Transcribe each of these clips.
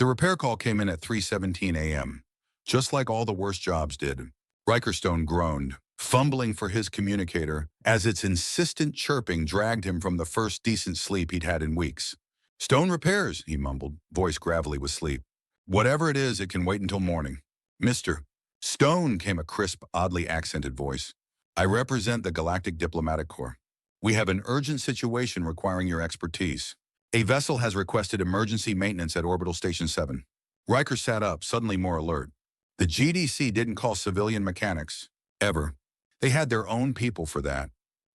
The repair call came in at 3:17 a.m., just like all the worst jobs did. Riker Stone groaned, fumbling for his communicator as its insistent chirping dragged him from the first decent sleep he'd had in weeks. "Stone repairs," he mumbled, voice gravelly with sleep. "Whatever it is, it can wait until morning." "Mr. Stone," came a crisp, oddly accented voice. "I represent the Galactic Diplomatic Corps. We have an urgent situation requiring your expertise. A vessel has requested emergency maintenance at Orbital Station 7. Riker sat up, suddenly more alert. The GDC didn't call civilian mechanics. Ever. They had their own people for that.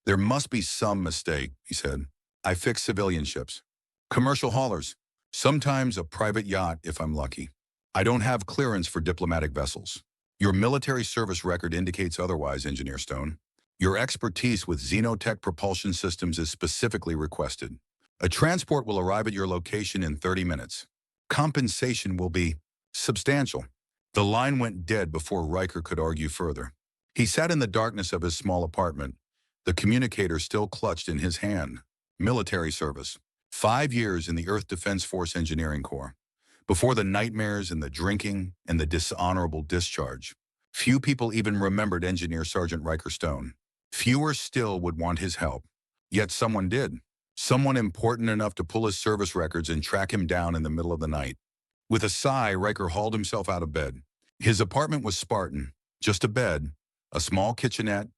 "There must be some mistake," he said. "I fix civilian ships. Commercial haulers. Sometimes a private yacht if I'm lucky. I don't have clearance for diplomatic vessels. Your military service record indicates otherwise, Engineer Stone. Your expertise with xenotech propulsion systems is specifically requested. A transport will arrive at your location in 30 minutes. Compensation will be substantial." The line went dead before Riker could argue further. He sat in the darkness of his small apartment, the communicator still clutched in his hand. Military service. 5 years in the Earth Defense Force Engineering Corps. Before the nightmares and the drinking and the dishonorable discharge. Few people even remembered Engineer Sergeant Riker Stone. Fewer still would want his help. Yet someone did. Someone important enough to pull his service records and track him down in the middle of the night. With a sigh, Riker hauled himself out of bed. His apartment was Spartan. Just a bed, a small kitchenette,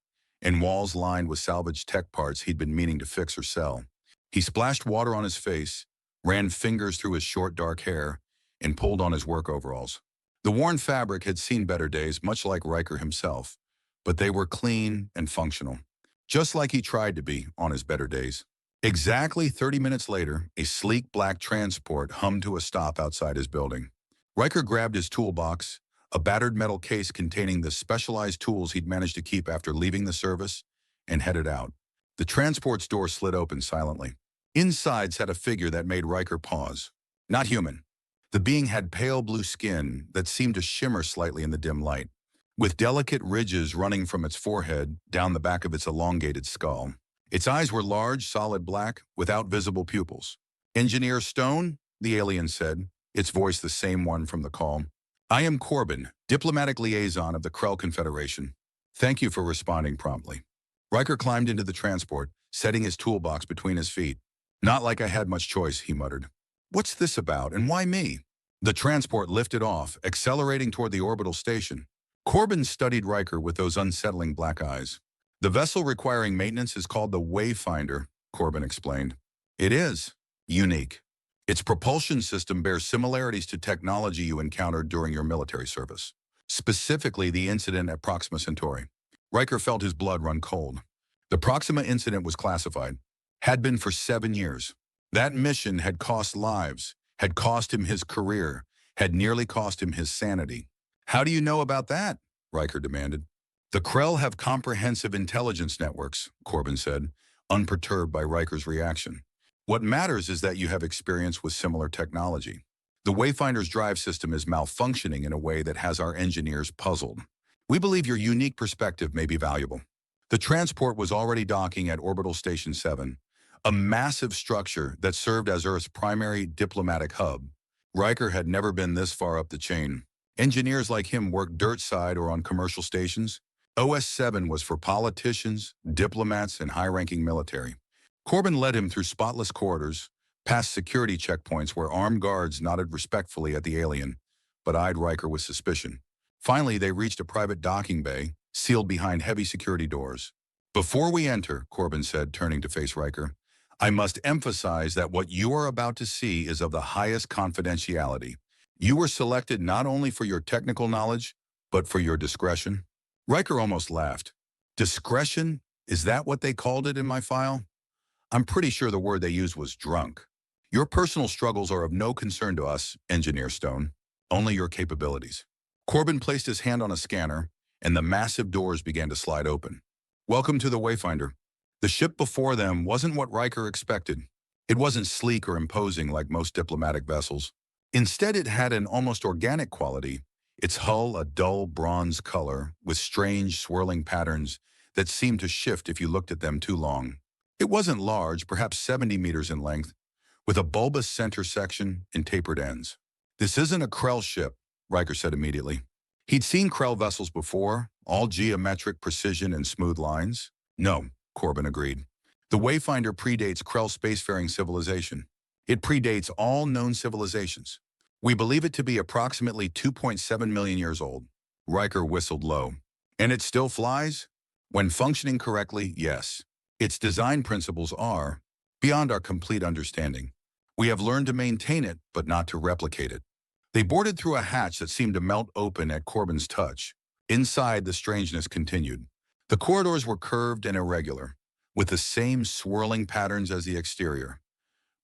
and walls lined with salvaged tech parts he'd been meaning to fix or sell. He splashed water on his face, ran fingers through his short dark hair, and pulled on his work overalls. The worn fabric had seen better days, much like Riker himself, but they were clean and functional, just like he tried to be on his better days. Exactly 30 minutes later, a sleek black transport hummed to a stop outside his building. Riker grabbed his toolbox, a battered metal case containing the specialized tools he'd managed to keep after leaving the service, and headed out. The transport's door slid open silently. Inside sat a figure that made Riker pause. Not human. The being had pale blue skin that seemed to shimmer slightly in the dim light, with delicate ridges running from its forehead down the back of its elongated skull. Its eyes were large, solid black, without visible pupils. "Engineer Stone," the alien said, its voice the same one from the call. "I am Corbin, diplomatic liaison of the Krell Confederation. Thank you for responding promptly." Riker climbed into the transport, setting his toolbox between his feet. "Not like I had much choice," he muttered. "What's this about, and why me?" The transport lifted off, accelerating toward the orbital station. Corbin studied Riker with those unsettling black eyes. "The vessel requiring maintenance is called the Wayfinder," Corbin explained. "It is unique. Its propulsion system bears similarities to technology you encountered during your military service, specifically the incident at Proxima Centauri." Riker felt his blood run cold. The Proxima incident was classified, had been for 7 years. That mission had cost lives, had cost him his career, had nearly cost him his sanity. "How do you know about that?" Riker demanded. "The Krell have comprehensive intelligence networks," Corbin said, unperturbed by Riker's reaction. "What matters is that you have experience with similar technology. The Wayfinder's drive system is malfunctioning in a way that has our engineers puzzled. We believe your unique perspective may be valuable." The transport was already docking at Orbital Station 7, a massive structure that served as Earth's primary diplomatic hub. Riker had never been this far up the chain. Engineers like him worked dirtside or on commercial stations. OS-7 was for politicians, diplomats, and high-ranking military. Corbin led him through spotless corridors, past security checkpoints where armed guards nodded respectfully at the alien, but eyed Riker with suspicion. Finally, they reached a private docking bay, sealed behind heavy security doors. "Before we enter," Corbin said, turning to face Riker, "I must emphasize that what you are about to see is of the highest confidentiality. You were selected not only for your technical knowledge, but for your discretion." Riker almost laughed. "Discretion? Is that what they called it in my file? I'm pretty sure the word they used was drunk. Your personal struggles are of no concern to us, Engineer Stone. Only your capabilities." Corbin placed his hand on a scanner, and the massive doors began to slide open. "Welcome to the Wayfinder." The ship before them wasn't what Riker expected. It wasn't sleek or imposing like most diplomatic vessels. Instead, it had an almost organic quality, its hull a dull bronze color with strange swirling patterns that seemed to shift if you looked at them too long. It wasn't large, perhaps 70 meters in length, with a bulbous center section and tapered ends. This isn't a Krell ship, Riker said immediately. He'd seen Krell vessels before, all geometric precision and smooth lines. No, Corbin agreed. The Wayfinder predates Krell spacefaring civilization. It predates all known civilizations. We believe it to be approximately 2.7 million years old. Riker whistled low. And it still flies? When functioning correctly, yes. Its design principles are beyond our complete understanding. We have learned to maintain it, but not to replicate it. They boarded through a hatch that seemed to melt open at Corbin's touch. Inside, the strangeness continued. The corridors were curved and irregular, with the same swirling patterns as the exterior.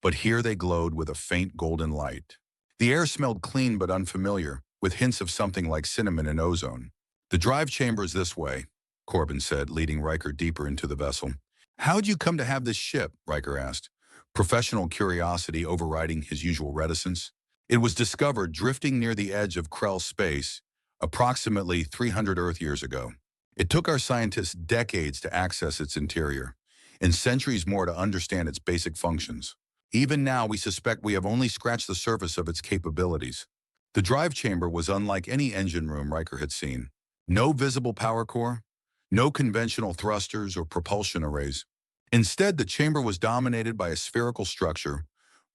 But here they glowed with a faint golden light. The air smelled clean but unfamiliar, with hints of something like cinnamon and ozone. The drive chamber's this way, Corbin said, leading Riker deeper into the vessel. How'd you come to have this ship? Riker asked, professional curiosity overriding his usual reticence. It was discovered drifting near the edge of Krell space, approximately 300 Earth years ago. It took our scientists decades to access its interior, and centuries more to understand its basic functions. Even now, we suspect we have only scratched the surface of its capabilities. The drive chamber was unlike any engine room Riker had seen. No visible power core, no conventional thrusters or propulsion arrays. Instead, the chamber was dominated by a spherical structure,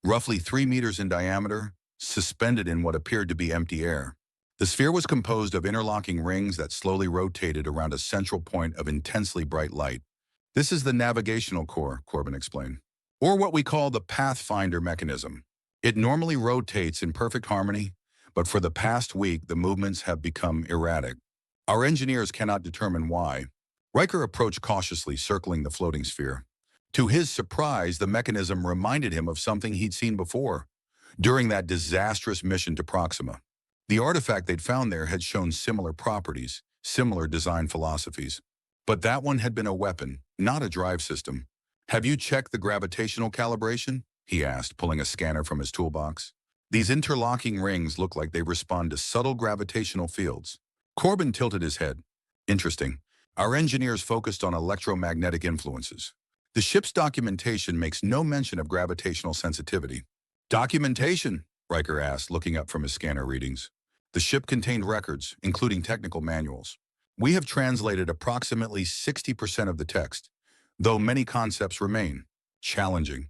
roughly 3 meters in diameter, suspended in what appeared to be empty air. The sphere was composed of interlocking rings that slowly rotated around a central point of intensely bright light. This is the navigational core, Corbin explained, or what we call the pathfinder mechanism. It normally rotates in perfect harmony, but for the past week, the movements have become erratic. Our engineers cannot determine why. Riker approached cautiously, circling the floating sphere. To his surprise, the mechanism reminded him of something he'd seen before, during that disastrous mission to Proxima. The artifact they'd found there had shown similar properties, similar design philosophies. But that one had been a weapon, not a drive system. Have you checked the gravitational calibration? He asked, pulling a scanner from his toolbox. These interlocking rings look like they respond to subtle gravitational fields. Corbin tilted his head. Interesting. Our engineers focused on electromagnetic influences. The ship's documentation makes no mention of gravitational sensitivity. Documentation? Riker asked, looking up from his scanner readings. The ship contained records, including technical manuals. We have translated approximately 60% of the text, though many concepts remain challenging.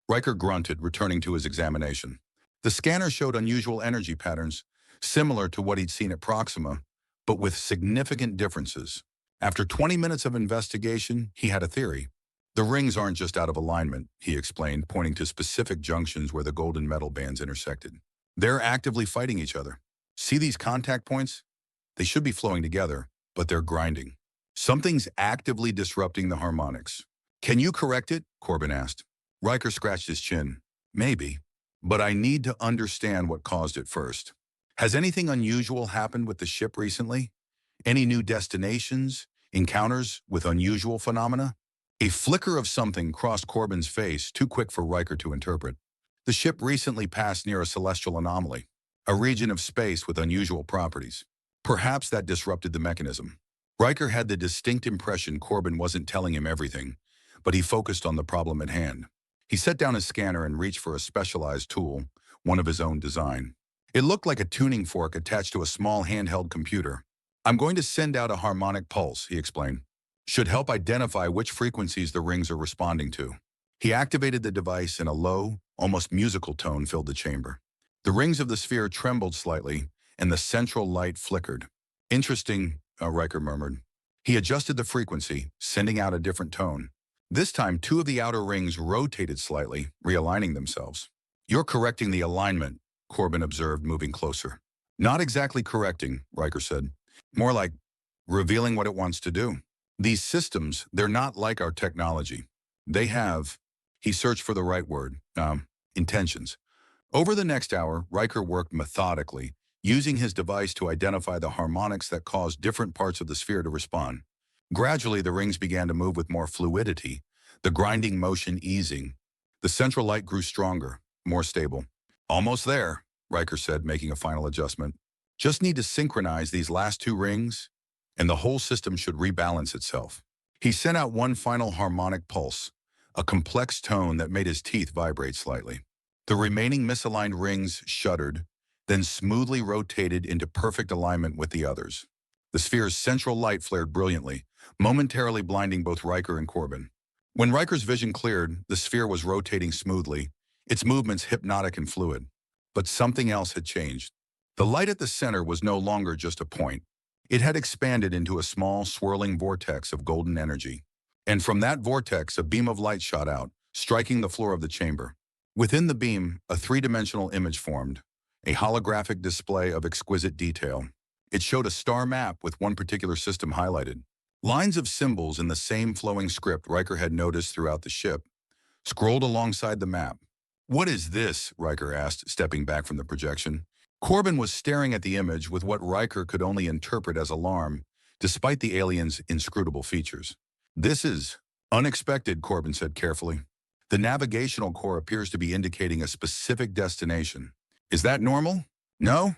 Riker grunted, returning to his examination. The scanner showed unusual energy patterns, similar to what he'd seen at Proxima, but with significant differences. After 20 minutes of investigation, he had a theory. The rings aren't just out of alignment, he explained, pointing to specific junctions where the golden metal bands intersected. They're actively fighting each other. See these contact points? They should be flowing together, but they're grinding. Something's actively disrupting the harmonics. Can you correct it? Corbin asked. Riker scratched his chin. Maybe, but I need to understand what caused it first. Has anything unusual happened with the ship recently? Any new destinations, encounters with unusual phenomena? A flicker of something crossed Corbin's face, too quick for Riker to interpret. The ship recently passed near a celestial anomaly, a region of space with unusual properties. Perhaps that disrupted the mechanism. Riker had the distinct impression Corbin wasn't telling him everything, but he focused on the problem at hand. He set down his scanner and reached for a specialized tool, one of his own design. It looked like a tuning fork attached to a small handheld computer. I'm going to send out a harmonic pulse, he explained. Should help identify which frequencies the rings are responding to. He activated the device and a low, almost musical tone filled the chamber. The rings of the sphere trembled slightly, and the central light flickered. Interesting, Riker murmured. He adjusted the frequency, sending out a different tone. This time, 2 of the outer rings rotated slightly, realigning themselves. You're correcting the alignment, Corbin observed, moving closer. Not exactly correcting, Riker said. More like revealing what it wants to do. These systems, they're not like our technology. They have, he searched for the right word, intentions. Over the next hour, Riker worked methodically, using his device to identify the harmonics that caused different parts of the sphere to respond. Gradually, the rings began to move with more fluidity, the grinding motion easing. The central light grew stronger, more stable. Almost there, Riker said, making a final adjustment. Just need to synchronize these last 2 rings, and the whole system should rebalance itself. He sent out one final harmonic pulse, a complex tone that made his teeth vibrate slightly. The remaining misaligned rings shuddered, then smoothly rotated into perfect alignment with the others. The sphere's central light flared brilliantly, momentarily blinding both Riker and Corbin. When Riker's vision cleared, the sphere was rotating smoothly, its movements hypnotic and fluid. But something else had changed. The light at the center was no longer just a point. It had expanded into a small, swirling vortex of golden energy. And from that vortex, a beam of light shot out, striking the floor of the chamber. Within the beam, a three-dimensional image formed, a holographic display of exquisite detail. It showed a star map with one particular system highlighted. Lines of symbols in the same flowing script Riker had noticed throughout the ship scrolled alongside the map. "What is this?" Riker asked, stepping back from the projection. Corbin was staring at the image with what Riker could only interpret as alarm, despite the alien's inscrutable features. "This is unexpected," Corbin said carefully. "The navigational core appears to be indicating a specific destination. Is that normal?" "No.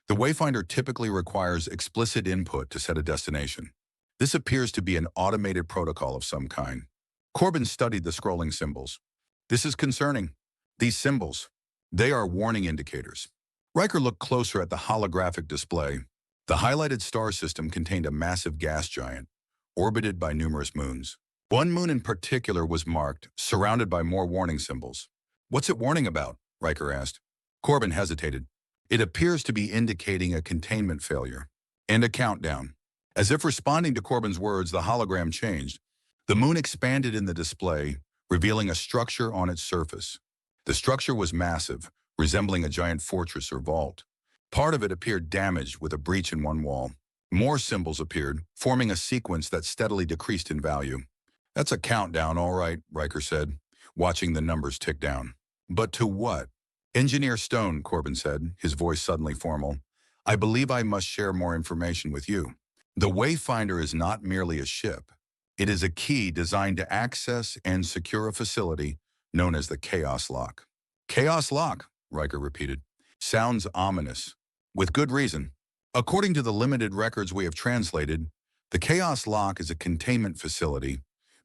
The Wayfinder typically requires explicit input to set a destination. This appears to be an automated protocol of some kind." Corbin studied the scrolling symbols. "This is concerning. These symbols, they are warning indicators." Riker looked closer at the holographic display. The highlighted star system contained a massive gas giant, orbited by numerous moons. One moon in particular was marked, surrounded by more warning symbols. "What's it warning about?" Riker asked. Corbin hesitated. "It appears to be indicating a containment failure." And a countdown. As if responding to Corbin's words, the hologram changed. The moon expanded in the display, revealing a structure on its surface. The structure was massive, resembling a giant fortress or vault. Part of it appeared damaged with a breach in one wall. More symbols appeared, forming a sequence that steadily decreased in value. "That's a countdown, all right," Riker said, watching the numbers tick down. "But to what?" "Engineer Stone," Corbin said, his voice suddenly formal, "I believe I must share more information with you. The Wayfinder is not merely a ship. It is a key designed to access and secure a facility known as the Chaos Lock." "Chaos Lock," Riker repeated. "Sounds ominous. With good reason. According to the limited records we have translated, the Chaos Lock is a containment facility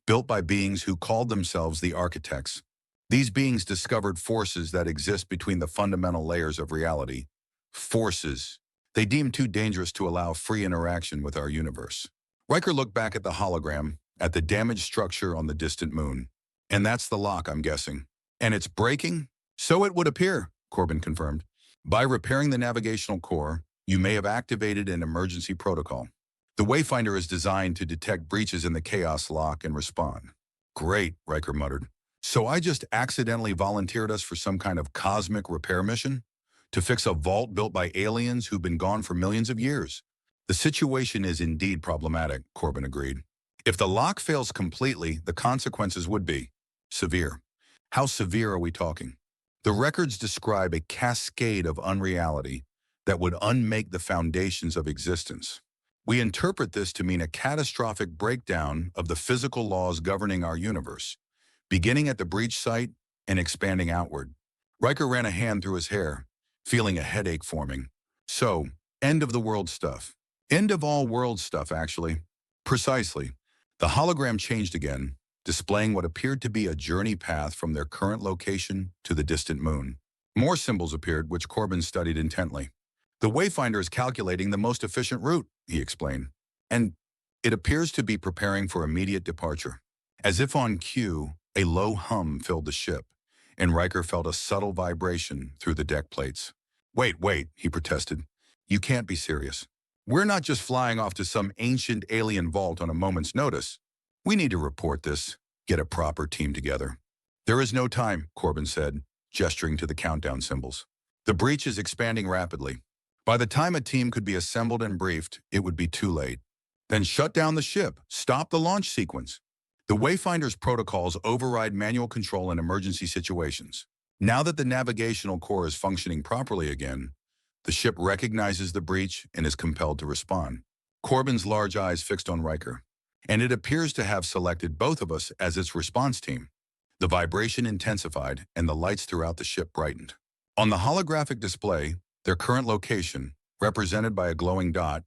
built by beings who called themselves the Architects. These beings discovered forces that exist between the fundamental layers of reality. Forces they deemed too dangerous to allow free interaction with our universe." Riker looked back at the hologram, at the damaged structure on the distant moon. "And that's the lock, I'm guessing. And it's breaking?" "So it would appear," Corbin confirmed. "By repairing the navigational core, you may have activated an emergency protocol. The Wayfinder is designed to detect breaches in the Chaos Lock and respond." "Great," Riker muttered. "So I just accidentally volunteered us for some kind of cosmic repair mission? To fix a vault built by aliens who've been gone for millions of years?" "The situation is indeed problematic," Corbin agreed. "If the lock fails completely, the consequences would be severe." "How severe are we talking?" "The records describe a cascade of unreality that would unmake the foundations of existence. We interpret this to mean a catastrophic breakdown of the physical laws governing our universe, beginning at the breach site and expanding outward." Riker ran a hand through his hair, feeling a headache forming. "So, end of the world stuff." "End of all world stuff, actually." "Precisely." The hologram changed again, displaying what appeared to be a journey path from their current location to the distant moon. More symbols appeared, which Corbin studied intently. "The Wayfinder is calculating the most efficient route," he explained. "And it appears to be preparing for immediate departure." As if on cue, a low hum filled the ship, and Riker felt a subtle vibration through the deck plates. Wait, he protested. "You can't be serious. We're not just flying off to some ancient alien vault on a moment's notice. We need to report this, get a proper team together." "There is no time," Corbin said, gesturing to the countdown symbols. "The breach is expanding rapidly. By the time a team could be assembled and briefed, it would be too late." "Then shut down the ship. Stop the launch sequence." "The Wayfinder's protocols override manual control in emergency situations. Now that the navigational core is functioning properly again, the ship recognizes the breach and is compelled to respond." Corbin's large eyes fixed on Riker. "And it appears to have selected both of us as its response team." The vibration intensified, and the lights throughout the ship brightened. On the holographic display, their current location, represented by a glowing dot,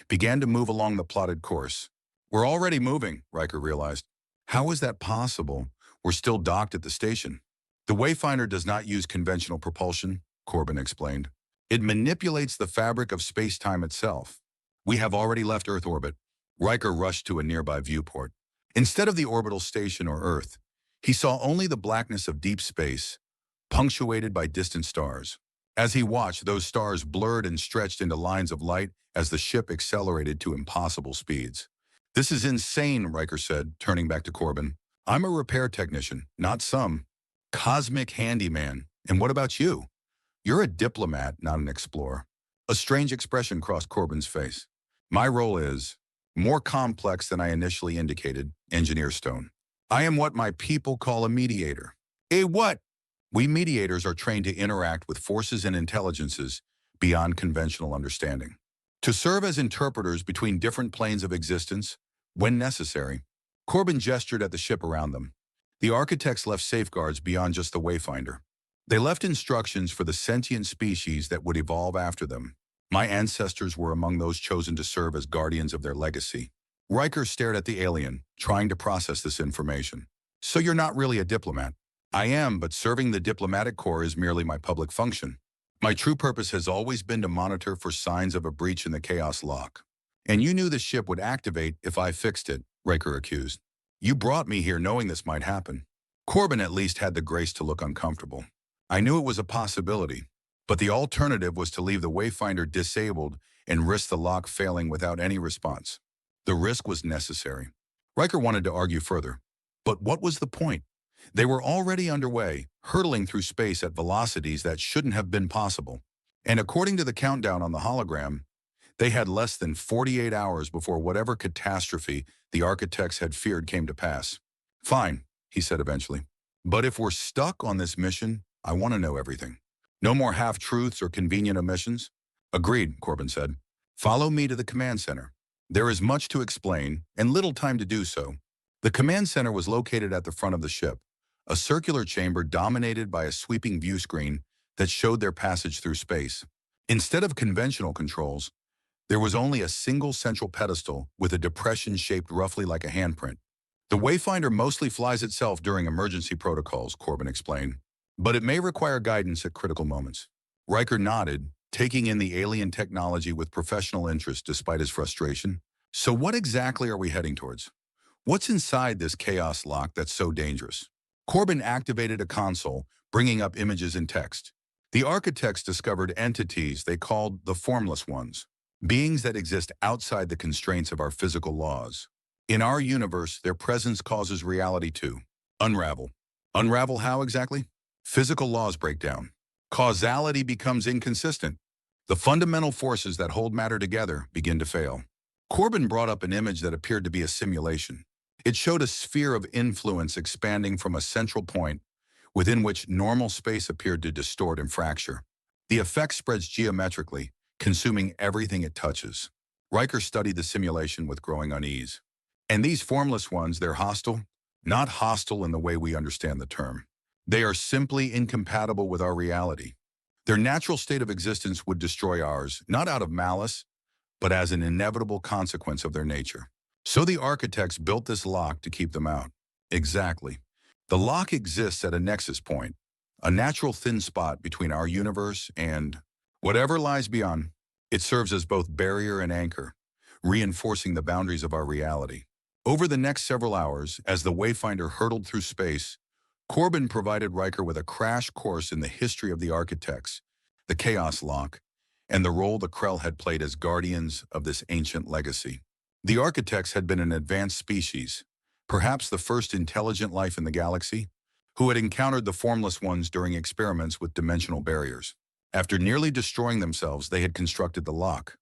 began to move along the plotted course. "We're already moving," Riker realized. "How is that possible? We're still docked at the station." "The Wayfinder does not use conventional propulsion," Corbin explained. It manipulates the fabric of space-time itself. We have already left Earth orbit. Riker rushed to a nearby viewport. Instead of the orbital station or Earth, he saw only the blackness of deep space, punctuated by distant stars. As he watched, those stars blurred and stretched into lines of light as the ship accelerated to impossible speeds. "This is insane," Riker said, turning back to Corbin. "I'm a repair technician, not some cosmic handyman. And what about you? You're a diplomat, not an explorer." A strange expression crossed Corbin's face. "My role is more complex than I initially indicated, Engineer Stone. I am what my people call a mediator." "A what?" "We mediators are trained to interact with forces and intelligences beyond conventional understanding, to serve as interpreters between different planes of existence when necessary." Corbin gestured at the ship around them. The architects left safeguards beyond just the Wayfinder. They left instructions for the sentient species that would evolve after them. My ancestors were among those chosen to serve as guardians of their legacy. Riker stared at the alien, trying to process this information. "So you're not really a diplomat?" "I am, but serving the diplomatic corps is merely my public function. My true purpose has always been to monitor for signs of a breach in the Chaos Lock." "And you knew the ship would activate if I fixed it," Riker accused. "You brought me here knowing this might happen." Corbin at least had the grace to look uncomfortable. "I knew it was a possibility, but the alternative was to leave the Wayfinder disabled and risk the lock failing without any response. The risk was necessary." Riker wanted to argue further. But what was the point? They were already underway, hurtling through space at velocities that shouldn't have been possible. And according to the countdown on the hologram, they had less than 48 hours before whatever catastrophe the architects had feared came to pass. "Fine," he said eventually. "But if we're stuck on this mission, I want to know everything. No more half-truths or convenient omissions." "Agreed," Corbin said. "Follow me to the command center. There is much to explain, and little time to do so." The command center was located at the front of the ship, a circular chamber dominated by a sweeping view screen that showed their passage through space. Instead of conventional controls, there was only a single central pedestal with a depression shaped roughly like a handprint. "The Wayfinder mostly flies itself during emergency protocols," Corbin explained, "but it may require guidance at critical moments." Riker nodded, taking in the alien technology with professional interest despite his frustration. "So what exactly are we heading towards? What's inside this chaos lock that's so dangerous?" Corbin activated a console, bringing up images and text. The architects discovered entities they called the Formless Ones, beings that exist outside the constraints of our physical laws. In our universe, their presence causes reality to unravel. Unravel how exactly? Physical laws break down. Causality becomes inconsistent. The fundamental forces that hold matter together begin to fail. Corbin brought up an image that appeared to be a simulation. It showed a sphere of influence expanding from a central point, within which normal space appeared to distort and fracture. The effect spreads geometrically, consuming everything it touches. Riker studied the simulation with growing unease. "And these formless ones, they're hostile?" "Not hostile in the way we understand the term. They are simply incompatible with our reality. Their natural state of existence would destroy ours, not out of malice, but as an inevitable consequence of their nature. So the architects built this lock to keep them out." "Exactly. The lock exists at a nexus point, a natural thin spot between our universe and whatever lies beyond. It serves as both barrier and anchor, reinforcing the boundaries of our reality." Over the next several hours, as the Wayfinder hurtled through space, Corbin provided Riker with a crash course in the history of the architects, the Chaos Lock, and the role the Krell had played as guardians of this ancient legacy. The architects had been an advanced species, perhaps the first intelligent life in the galaxy, who had encountered the Formless Ones during experiments with dimensional barriers. After nearly destroying themselves, they had constructed the lock,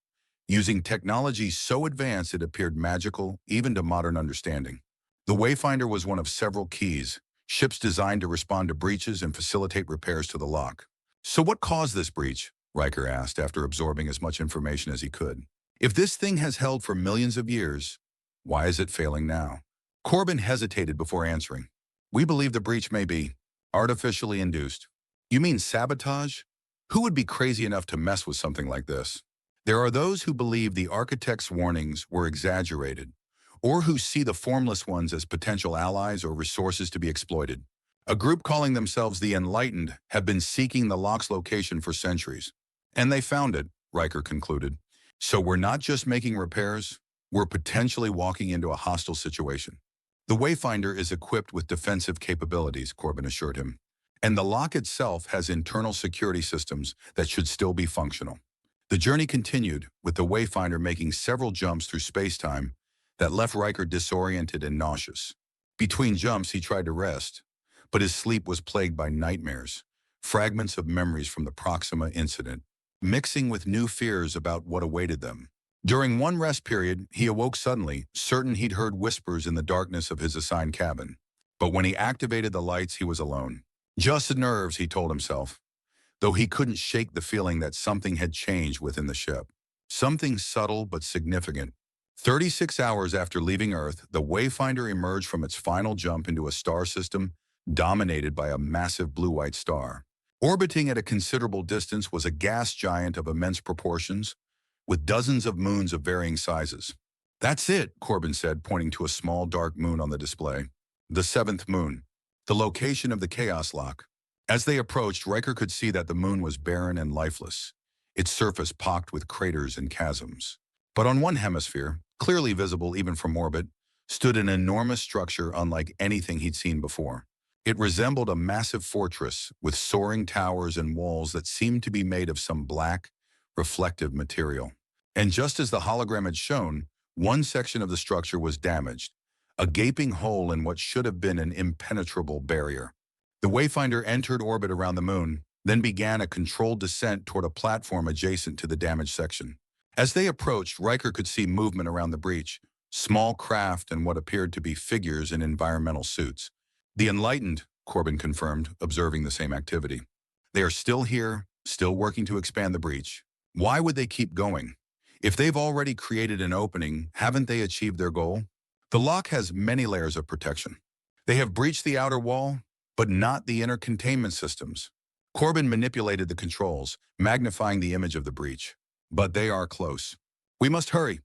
using technology so advanced it appeared magical even to modern understanding. The Wayfinder was one of several keys, ships designed to respond to breaches and facilitate repairs to the lock. "So what caused this breach?" Riker asked after absorbing as much information as he could. "If this thing has held for millions of years, why is it failing now?" Corbin hesitated before answering. "We believe the breach may be artificially induced." "You mean sabotage? Who would be crazy enough to mess with something like this?" "There are those who believe the architects' warnings were exaggerated, or who see the Formless Ones as potential allies or resources to be exploited. A group calling themselves the Enlightened have been seeking the lock's location for centuries. And they found it, Riker concluded. So we're not just making repairs, we're potentially walking into a hostile situation. The Wayfinder is equipped with defensive capabilities, Corbin assured him. And the lock itself has internal security systems that should still be functional. The journey continued, with the Wayfinder making several jumps through space-time that left Riker disoriented and nauseous. Between jumps, he tried to rest, but his sleep was plagued by nightmares, fragments of memories from the Proxima incident, mixing with new fears about what awaited them. During one rest period, he awoke suddenly, certain he'd heard whispers in the darkness of his assigned cabin. But when he activated the lights, he was alone. Just nerves, he told himself, though he couldn't shake the feeling that something had changed within the ship. Something subtle but significant. 36 hours after leaving Earth, the Wayfinder emerged from its final jump into a star system dominated by a massive blue-white star. Orbiting at a considerable distance was a gas giant of immense proportions, with dozens of moons of varying sizes. "That's it," Corbin said, pointing to a small dark moon on the display. The seventh moon, the location of the Chaos Lock. As they approached, Riker could see that the moon was barren and lifeless, its surface pocked with craters and chasms. But on one hemisphere, clearly visible even from orbit, stood an enormous structure unlike anything he'd seen before. It resembled a massive fortress with soaring towers and walls that seemed to be made of some black, reflective material. And just as the hologram had shown, one section of the structure was damaged, a gaping hole in what should have been an impenetrable barrier. The Wayfinder entered orbit around the moon, then began a controlled descent toward a platform adjacent to the damaged section. As they approached, Riker could see movement around the breach, small craft and what appeared to be figures in environmental suits. "The Enlightened," Corbin confirmed, observing the same activity. "They are still here, still working to expand the breach. Why would they keep going? If they've already created an opening, haven't they achieved their goal? The lock has many layers of protection. They have breached the outer wall, but not the inner containment systems." Corbin manipulated the controls, magnifying the image of the breach. "But they are close. We must hurry."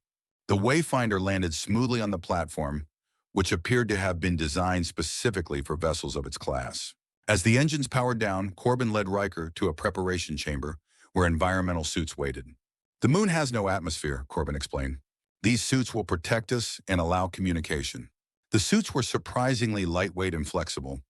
The Wayfinder landed smoothly on the platform, which appeared to have been designed specifically for vessels of its class. As the engines powered down, Corbin led Riker to a preparation chamber where environmental suits waited. "The moon has no atmosphere," Corbin explained. "These suits will protect us and allow communication." The suits were surprisingly lightweight and flexible,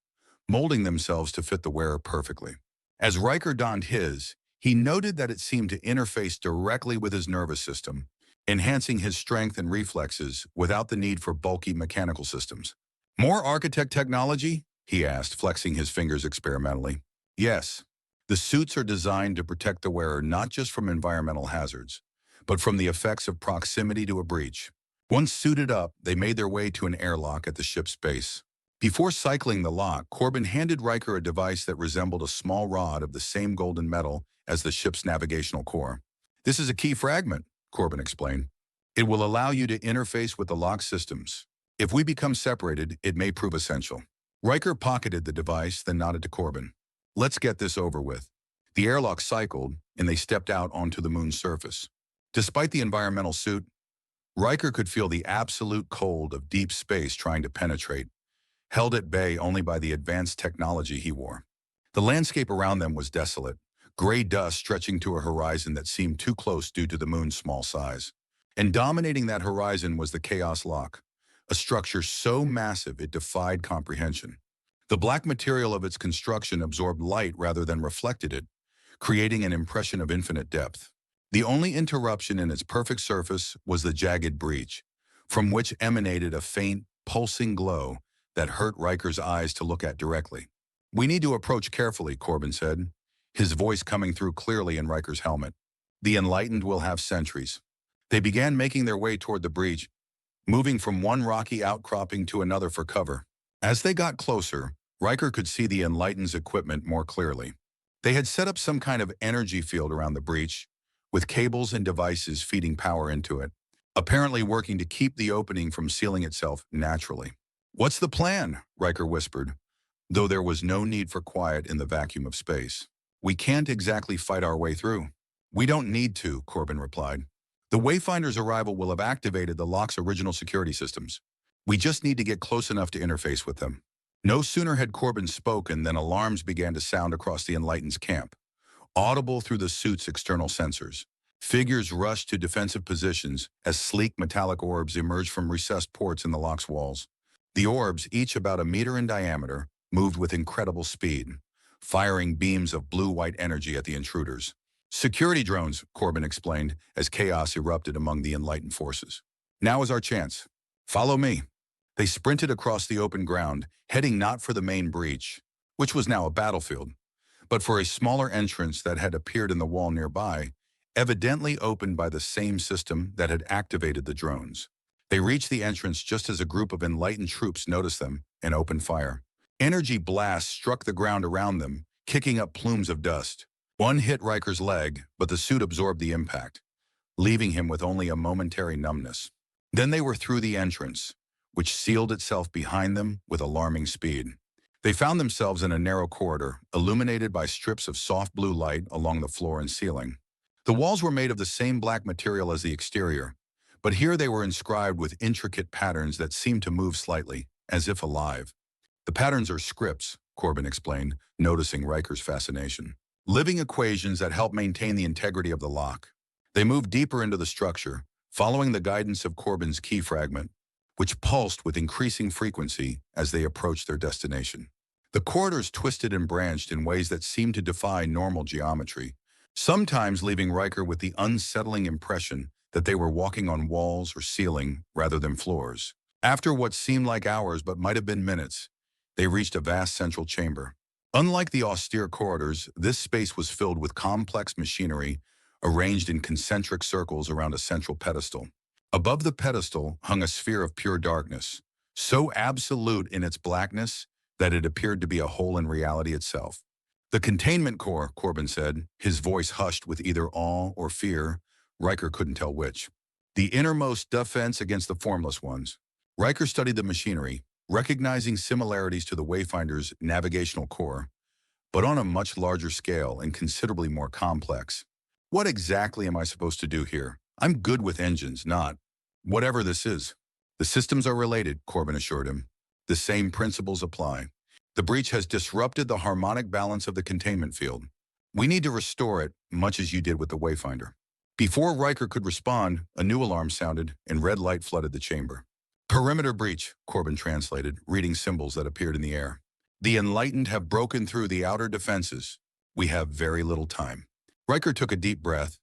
molding themselves to fit the wearer perfectly. As Riker donned his, he noted that it seemed to interface directly with his nervous system, enhancing his strength and reflexes without the need for bulky mechanical systems. "More architect technology?" he asked, flexing his fingers experimentally. "Yes. The suits are designed to protect the wearer not just from environmental hazards, but from the effects of proximity to a breach." Once suited up, they made their way to an airlock at the ship's base. Before cycling the lock, Corbin handed Riker a device that resembled a small rod of the same golden metal as the ship's navigational core. "This is a key fragment," Corbin explained. "It will allow you to interface with the lock systems. If we become separated, it may prove essential." Riker pocketed the device, then nodded to Corbin. "Let's get this over with." The airlock cycled, and they stepped out onto the moon's surface. Despite the environmental suit, Riker could feel the absolute cold of deep space trying to penetrate, held at bay only by the advanced technology he wore. The landscape around them was desolate, gray dust stretching to a horizon that seemed too close due to the moon's small size. And dominating that horizon was the Chaos Lock, a structure so massive it defied comprehension. The black material of its construction absorbed light rather than reflected it, creating an impression of infinite depth. The only interruption in its perfect surface was the jagged breach, from which emanated a faint, pulsing glow that hurt Riker's eyes to look at directly. "We need to approach carefully," Corbin said, his voice coming through clearly in Riker's helmet. "The Enlightened will have sentries." They began making their way toward the breach, moving from one rocky outcropping to another for cover. As they got closer, Riker could see the Enlightened's equipment more clearly. They had set up some kind of energy field around the breach, with cables and devices feeding power into it, apparently working to keep the opening from sealing itself naturally. "What's the plan?" Riker whispered, though there was no need for quiet in the vacuum of space. "We can't exactly fight our way through." "We don't need to," Corbin replied. "The Wayfinder's arrival will have activated the lock's original security systems. We just need to get close enough to interface with them." No sooner had Corbin spoken than alarms began to sound across the Enlightened's camp. audible through the suit's external sensors. Figures rushed to defensive positions as sleek metallic orbs emerged from recessed ports in the lock's walls. The orbs, each about a meter in diameter, moved with incredible speed, firing beams of blue-white energy at the intruders. Security drones, Corbin explained as chaos erupted among the enlightened forces. Now is our chance. Follow me. They sprinted across the open ground, heading not for the main breach, which was now a battlefield, but for a smaller entrance that had appeared in the wall nearby, evidently opened by the same system that had activated the drones. They reached the entrance just as a group of enlightened troops noticed them and opened fire. Energy blasts struck the ground around them, kicking up plumes of dust. One hit Riker's leg, but the suit absorbed the impact, leaving him with only a momentary numbness. Then they were through the entrance, which sealed itself behind them with alarming speed. They found themselves in a narrow corridor, illuminated by strips of soft blue light along the floor and ceiling. The walls were made of the same black material as the exterior, but here they were inscribed with intricate patterns that seemed to move slightly, as if alive. The patterns are scripts, Corbin explained, noticing Riker's fascination. Living equations that help maintain the integrity of the lock. They moved deeper into the structure, following the guidance of Corbin's key fragment, which pulsed with increasing frequency as they approached their destination. The corridors twisted and branched in ways that seemed to defy normal geometry, sometimes leaving Riker with the unsettling impression that they were walking on walls or ceiling rather than floors. After what seemed like hours but might have been minutes, they reached a vast central chamber. Unlike the austere corridors, this space was filled with complex machinery arranged in concentric circles around a central pedestal. Above the pedestal hung a sphere of pure darkness, so absolute in its blackness that it appeared to be a hole in reality itself. The containment core, Corbin said, his voice hushed with either awe or fear. Riker couldn't tell which. The innermost defense against the formless ones. Riker studied the machinery, recognizing similarities to the Wayfinder's navigational core, but on a much larger scale and considerably more complex. What exactly am I supposed to do here? I'm good with engines, not whatever this is. The systems are related, Corbin assured him. The same principles apply. The breach has disrupted the harmonic balance of the containment field. We need to restore it, much as you did with the Wayfinder. Before Riker could respond, a new alarm sounded and red light flooded the chamber. Perimeter breach, Corbin translated, reading symbols that appeared in the air. The enlightened have broken through the outer defenses. We have very little time. Riker took a deep breath,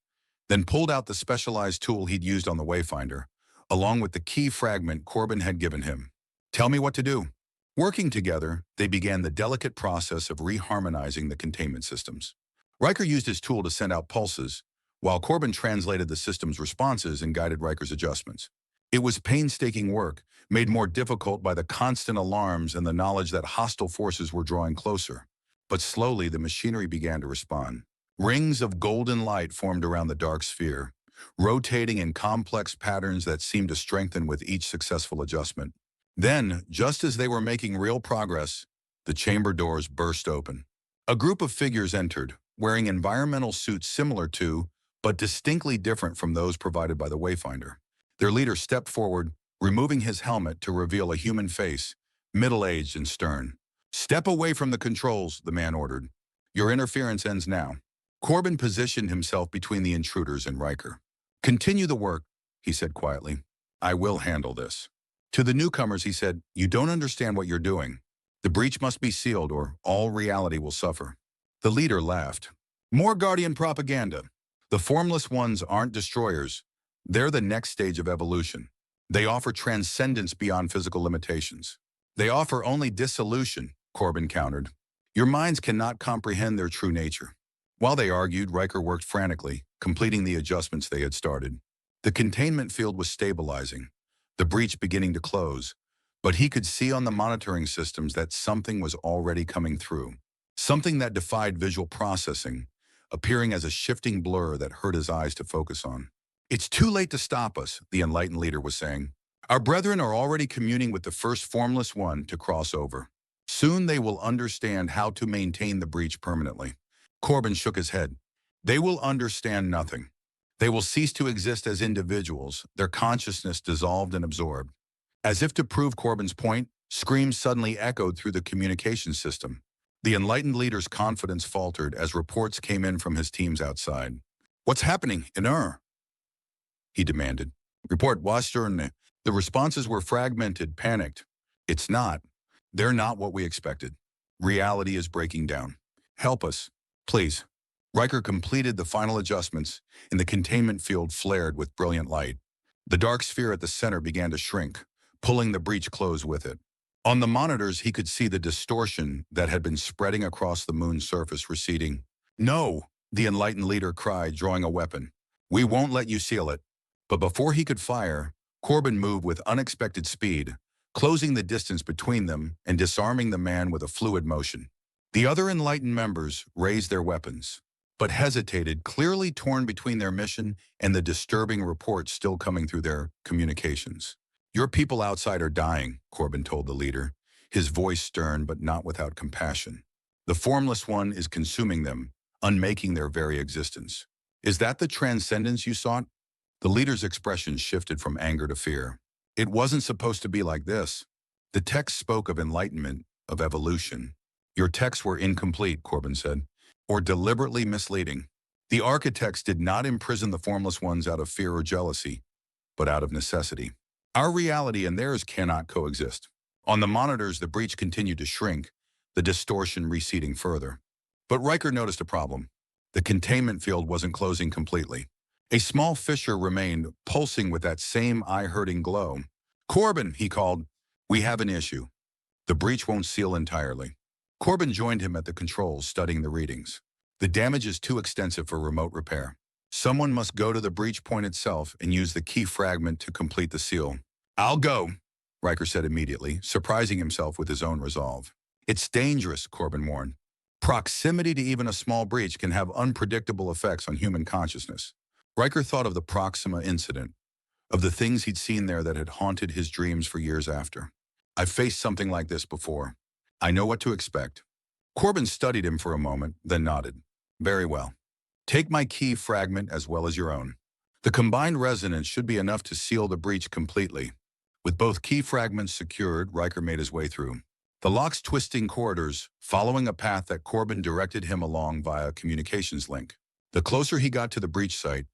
then pulled out the specialized tool he'd used on the Wayfinder, along with the key fragment Corbin had given him. Tell me what to do. Working together, they began the delicate process of reharmonizing the containment systems. Riker used his tool to send out pulses, while Corbin translated the system's responses and guided Riker's adjustments. It was painstaking work, made more difficult by the constant alarms and the knowledge that hostile forces were drawing closer. But slowly, the machinery began to respond. Rings of golden light formed around the dark sphere, rotating in complex patterns that seemed to strengthen with each successful adjustment. Then, just as they were making real progress, the chamber doors burst open. A group of figures entered, wearing environmental suits similar to, but distinctly different from those provided by the Wayfinder. Their leader stepped forward, removing his helmet to reveal a human face, middle-aged and stern. "Step away from the controls," the man ordered. "Your interference ends now." Corbin positioned himself between the intruders and Riker. "Continue the work," he said quietly. "I will handle this." To the newcomers, he said, "You don't understand what you're doing. The breach must be sealed or all reality will suffer." The leader laughed. "More Guardian propaganda. The formless ones aren't destroyers. They're the next stage of evolution. They offer transcendence beyond physical limitations. They offer only dissolution," Corbin countered. "Your minds cannot comprehend their true nature." While they argued, Riker worked frantically, completing the adjustments they had started. The containment field was stabilizing, the breach beginning to close, but he could see on the monitoring systems that something was already coming through, something that defied visual processing, appearing as a shifting blur that hurt his eyes to focus on. "It's too late to stop us," the enlightened leader was saying. "Our brethren are already communing with the first formless one to cross over. Soon they will understand how to maintain the breach permanently." Corbin shook his head. "They will understand nothing. They will cease to exist as individuals, their consciousness dissolved and absorbed." As if to prove Corbin's point, screams suddenly echoed through the communication system. The enlightened leader's confidence faltered as reports came in from his teams outside. "What's happening in Ur?" he demanded. "Report Western." The responses were fragmented, panicked. "It's not. They're not what we expected. Reality is breaking down. Help us, please." Riker completed the final adjustments, and the containment field flared with brilliant light. The dark sphere at the center began to shrink, pulling the breach close with it. On the monitors, he could see the distortion that had been spreading across the moon's surface receding. "No," the enlightened leader cried, drawing a weapon. "We won't let you seal it." But before he could fire, Corbin moved with unexpected speed, closing the distance between them and disarming the man with a fluid motion. The other enlightened members raised their weapons, but hesitated, clearly torn between their mission and the disturbing reports still coming through their communications. "Your people outside are dying," Corbin told the leader, his voice stern but not without compassion. "The Formless One is consuming them, unmaking their very existence." "Is that the transcendence you sought?" The leader's expression shifted from anger to fear. "It wasn't supposed to be like this." The text spoke of enlightenment, of evolution. "Your texts were incomplete," Corbin said, "or deliberately misleading. The architects did not imprison the Formless Ones out of fear or jealousy, but out of necessity. Our reality and theirs cannot coexist." On the monitors, the breach continued to shrink, the distortion receding further. But Riker noticed a problem. The containment field wasn't closing completely. A small fissure remained, pulsing with that same eye-hurting glow. "Corbin," he called, "we have an issue. The breach won't seal entirely." Corbin joined him at the controls, studying the readings. "The damage is too extensive for remote repair. Someone must go to the breach point itself and use the key fragment to complete the seal." "I'll go," Riker said immediately, surprising himself with his own resolve. "It's dangerous," Corbin warned. "Proximity to even a small breach can have unpredictable effects on human consciousness." Riker thought of the Proxima incident, of the things he'd seen there that had haunted his dreams for years after. "I've faced something like this before. I know what to expect." Corbin studied him for a moment, then nodded. "Very well. Take my key fragment as well as your own. The combined resonance should be enough to seal the breach completely." With both key fragments secured, Riker made his way through the lock's twisting corridors, following a path that Corbin directed him along via a communications link. The closer he got to the breach site,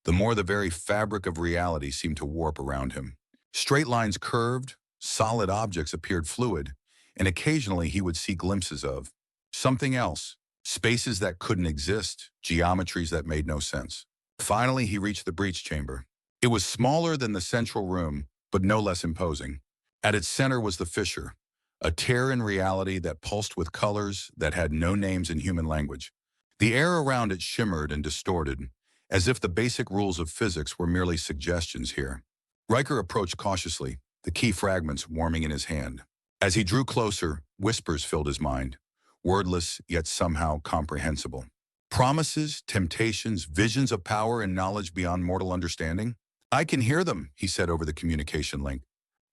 the more the very fabric of reality seemed to warp around him. Straight lines curved, solid objects appeared fluid, and occasionally he would see glimpses of something else, spaces that couldn't exist, geometries that made no sense. Finally, he reached the breach chamber. It was smaller than the central room, but no less imposing. At its center was the fissure, a tear in reality that pulsed with colors that had no names in human language. The air around it shimmered and distorted, as if the basic rules of physics were merely suggestions here. Riker approached cautiously, the key fragments warming in his hand. As he drew closer, whispers filled his mind, wordless yet somehow comprehensible. Promises, temptations, visions of power and knowledge beyond mortal understanding. "I can hear them," he said over the communication link.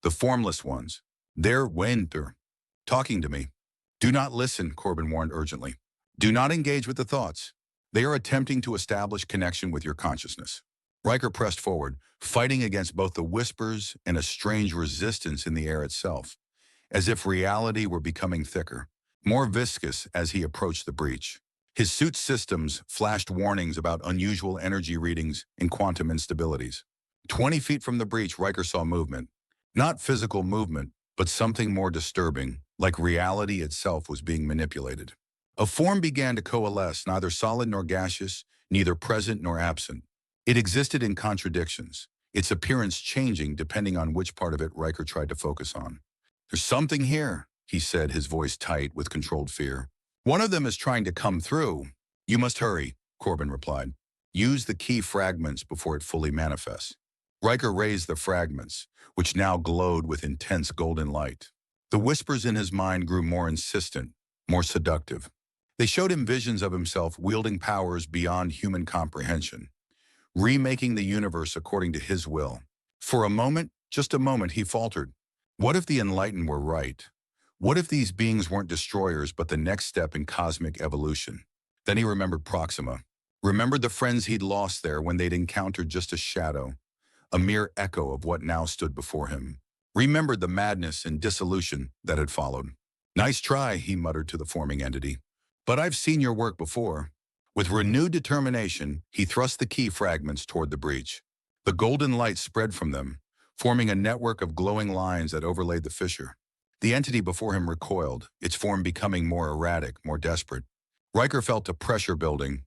"The Formless Ones. They're Winter, talking to me." "Do not listen," Corbin warned urgently. "Do not engage with the thoughts. They are attempting to establish connection with your consciousness." Riker pressed forward, fighting against both the whispers and a strange resistance in the air itself, as if reality were becoming thicker, more viscous as he approached the breach. His suit's systems flashed warnings about unusual energy readings and quantum instabilities. 20 feet from the breach, Riker saw movement. Not physical movement, but something more disturbing, like reality itself was being manipulated. A form began to coalesce, neither solid nor gaseous, neither present nor absent. It existed in contradictions, its appearance changing depending on which part of it Riker tried to focus on. "There's something here," he said, his voice tight with controlled fear. "One of them is trying to come through." "You must hurry," Corbin replied. "Use the key fragments before it fully manifests." Riker raised the fragments, which now glowed with intense golden light. The whispers in his mind grew more insistent, more seductive. They showed him visions of himself wielding powers beyond human comprehension, remaking the universe according to his will. For a moment, just a moment, he faltered. What if the enlightened were right? What if these beings weren't destroyers but the next step in cosmic evolution? Then he remembered Proxima, remembered the friends he'd lost there when they'd encountered just a shadow, a mere echo of what now stood before him. Remembered the madness and dissolution that had followed. Nice try, he muttered to the forming entity. But I've seen your work before. With renewed determination, he thrust the key fragments toward the breach. The golden light spread from them, forming a network of glowing lines that overlaid the fissure. The entity before him recoiled, its form becoming more erratic, more desperate. Riker felt a pressure building,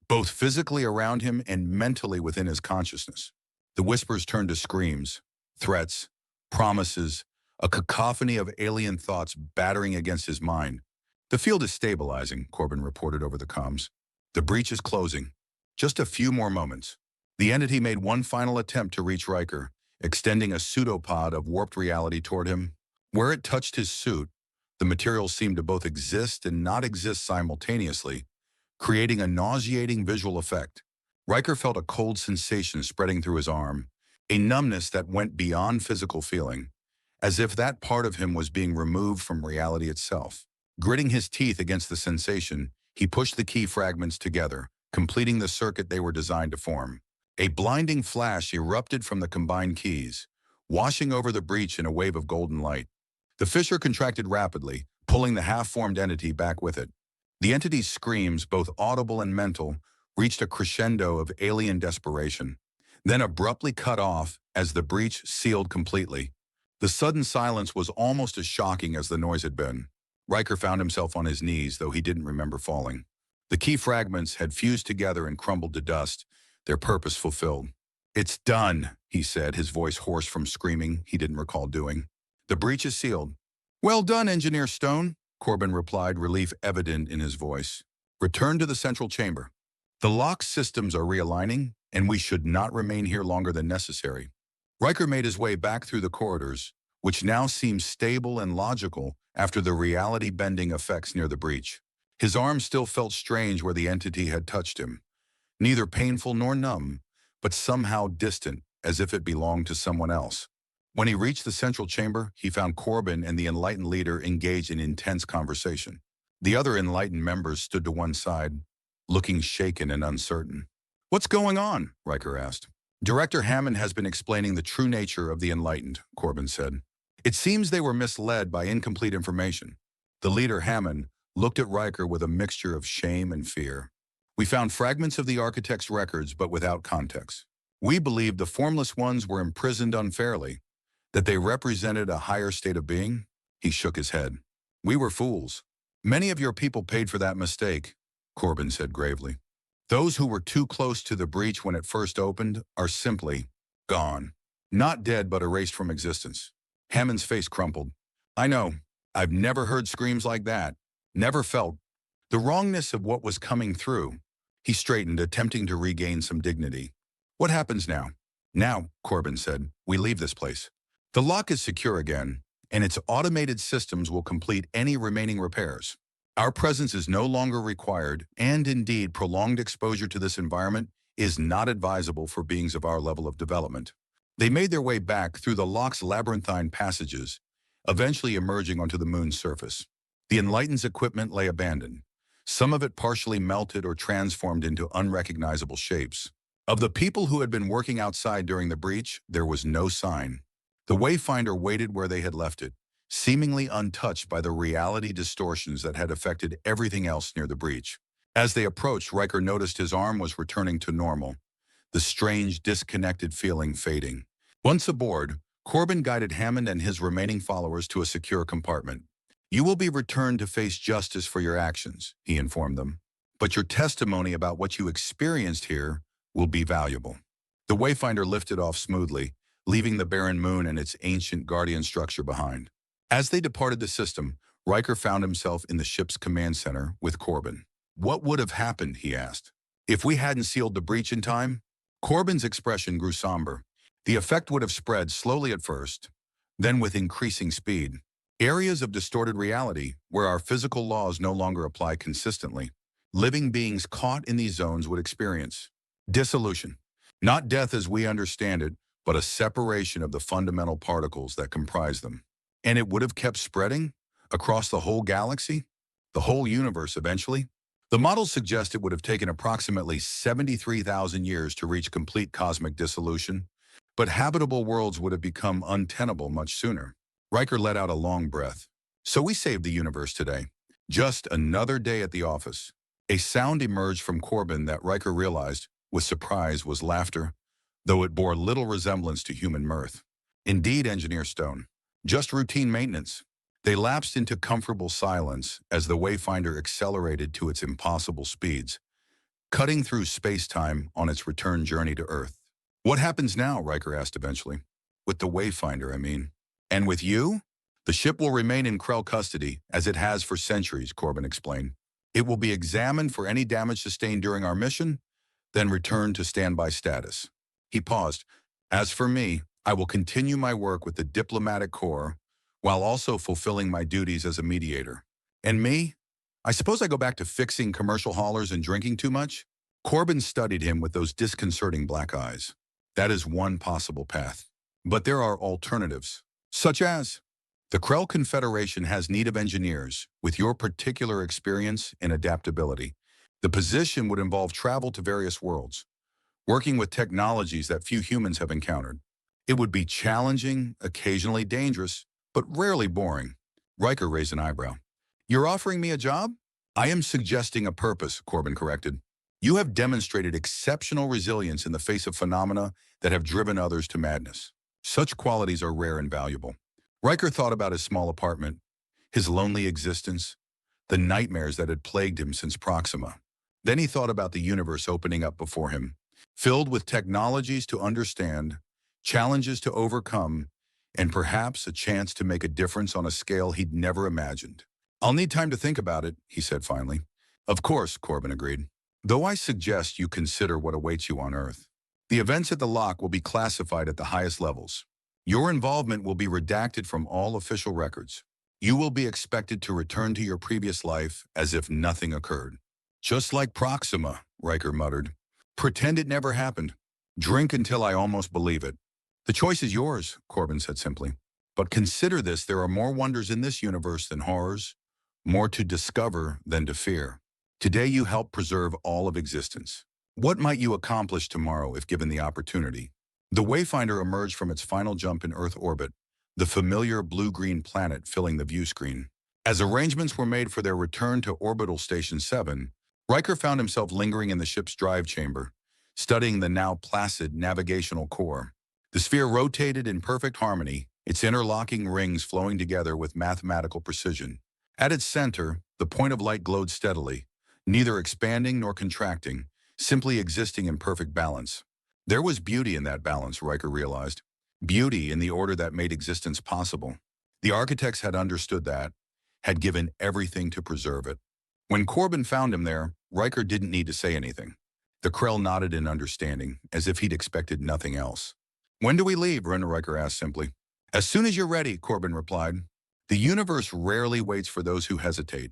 both physically around him and mentally within his consciousness. The whispers turned to screams, threats, promises, a cacophony of alien thoughts battering against his mind. The field is stabilizing, Corbin reported over the comms. The breach is closing. Just a few more moments. The entity made one final attempt to reach Riker, extending a pseudopod of warped reality toward him. Where it touched his suit, the material seemed to both exist and not exist simultaneously, creating a nauseating visual effect. Riker felt a cold sensation spreading through his arm, a numbness that went beyond physical feeling, as if that part of him was being removed from reality itself. Gritting his teeth against the sensation, he pushed the key fragments together, completing the circuit they were designed to form. A blinding flash erupted from the combined keys, washing over the breach in a wave of golden light. The fissure contracted rapidly, pulling the half-formed entity back with it. The entity's screams, both audible and mental, reached a crescendo of alien desperation, then abruptly cut off as the breach sealed completely. The sudden silence was almost as shocking as the noise had been. Riker found himself on his knees, though he didn't remember falling. The key fragments had fused together and crumbled to dust, their purpose fulfilled. "It's done," he said, his voice hoarse from screaming he didn't recall doing. "The breach is sealed." "Well done, Engineer Stone," Corbin replied, relief evident in his voice. "Return to the central chamber. The lock systems are realigning, and we should not remain here longer than necessary." Riker made his way back through the corridors, which now seemed stable and logical after the reality-bending effects near the breach. His arm still felt strange where the entity had touched him, neither painful nor numb, but somehow distant, as if it belonged to someone else. When he reached the central chamber, he found Corbin and the enlightened leader engaged in intense conversation. The other enlightened members stood to one side, looking shaken and uncertain. "What's going on?" Riker asked. "Director Hammond has been explaining the true nature of the enlightened," Corbin said. "It seems they were misled by incomplete information." The leader, Hammond, looked at Riker with a mixture of shame and fear. "We found fragments of the architect's records, but without context. We believed the formless ones were imprisoned unfairly, that they represented a higher state of being." He shook his head. "We were fools. Many of your people paid for that mistake," Corbin said gravely. "Those who were too close to the breach when it first opened are simply gone. Not dead, but erased from existence." Hammond's face crumpled. "I know. I've never heard screams like that. Never felt the wrongness of what was coming through." He straightened, attempting to regain some dignity. "What happens now?" "Now," Corbin said, "we leave this place. The lock is secure again, and its automated systems will complete any remaining repairs. Our presence is no longer required, and indeed prolonged exposure to this environment is not advisable for beings of our level of development." They made their way back through the lock's labyrinthine passages, eventually emerging onto the moon's surface. The Enlightened's equipment lay abandoned, some of it partially melted or transformed into unrecognizable shapes. Of the people who had been working outside during the breach, there was no sign. The Wayfinder waited where they had left it, seemingly untouched by the reality distortions that had affected everything else near the breach. As they approached, Riker noticed his arm was returning to normal, the strange, disconnected feeling fading. Once aboard, Corbin guided Hammond and his remaining followers to a secure compartment. "You will be returned to face justice for your actions," he informed them. "But your testimony about what you experienced here will be valuable." The Wayfinder lifted off smoothly, leaving the barren moon and its ancient guardian structure behind. As they departed the system, Riker found himself in the ship's command center with Corbin. "What would have happened," he asked, "if we hadn't sealed the breach in time?" Corbin's expression grew somber. "The effect would have spread slowly at first, then with increasing speed. Areas of distorted reality where our physical laws no longer apply consistently. Living beings caught in these zones would experience dissolution. Not death as we understand it, but a separation of the fundamental particles that comprise them. And it would have kept spreading across the whole galaxy, the whole universe eventually." The models suggest it would have taken approximately 73,000 years to reach complete cosmic dissolution, but habitable worlds would have become untenable much sooner. Riker let out a long breath. So we saved the universe today. Just another day at the office. A sound emerged from Corbin that Riker realized, with surprise, was laughter, though it bore little resemblance to human mirth. Indeed, Engineer Stone. Just routine maintenance. They lapsed into comfortable silence as the Wayfinder accelerated to its impossible speeds, cutting through space-time on its return journey to Earth. What happens now, Riker asked eventually. With the Wayfinder, I mean. And with you? The ship will remain in Krell custody, as it has for centuries, Corbin explained. It will be examined for any damage sustained during our mission, then returned to standby status. He paused. As for me, I will continue my work with the diplomatic corps, while also fulfilling my duties as a mediator. And me? I suppose I go back to fixing commercial haulers and drinking too much? Corbin studied him with those disconcerting black eyes. That is one possible path. But there are alternatives, such as the Krell Confederation has need of engineers with your particular experience and adaptability. The position would involve travel to various worlds, working with technologies that few humans have encountered. It would be challenging, occasionally dangerous, but rarely boring. Riker raised an eyebrow. You're offering me a job? I am suggesting a purpose, Corbin corrected. You have demonstrated exceptional resilience in the face of phenomena that have driven others to madness. Such qualities are rare and valuable. Riker thought about his small apartment, his lonely existence, the nightmares that had plagued him since Proxima. Then he thought about the universe opening up before him, filled with technologies to understand, challenges to overcome, and perhaps a chance to make a difference on a scale he'd never imagined. I'll need time to think about it, he said finally. Of course, Corbin agreed. Though I suggest you consider what awaits you on Earth. The events at the lock will be classified at the highest levels. Your involvement will be redacted from all official records. You will be expected to return to your previous life as if nothing occurred. Just like Proxima, Riker muttered. Pretend it never happened. Drink until I almost believe it. The choice is yours, Corbin said simply. But consider this, there are more wonders in this universe than horrors, more to discover than to fear. Today you help preserve all of existence. What might you accomplish tomorrow if given the opportunity? The Wayfinder emerged from its final jump in Earth orbit, the familiar blue-green planet filling the view screen. As arrangements were made for their return to Orbital Station 7, Riker found himself lingering in the ship's drive chamber, studying the now placid navigational core. The sphere rotated in perfect harmony, its interlocking rings flowing together with mathematical precision. At its center, the point of light glowed steadily, neither expanding nor contracting, simply existing in perfect balance. There was beauty in that balance, Riker realized. Beauty in the order that made existence possible. The architects had understood that, had given everything to preserve it. When Corbin found him there, Riker didn't need to say anything. The Krell nodded in understanding, as if he'd expected nothing else. When do we leave? Riker asked simply. As soon as you're ready, Corbin replied. The universe rarely waits for those who hesitate.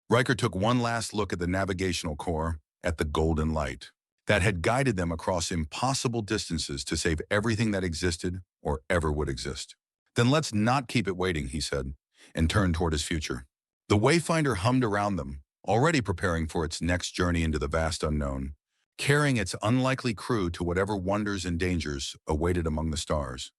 Riker took one last look at the navigational core, at the golden light that had guided them across impossible distances to save everything that existed or ever would exist. Then let's not keep it waiting, he said, and turned toward his future. The Wayfinder hummed around them, already preparing for its next journey into the vast unknown, carrying its unlikely crew to whatever wonders and dangers awaited among the stars.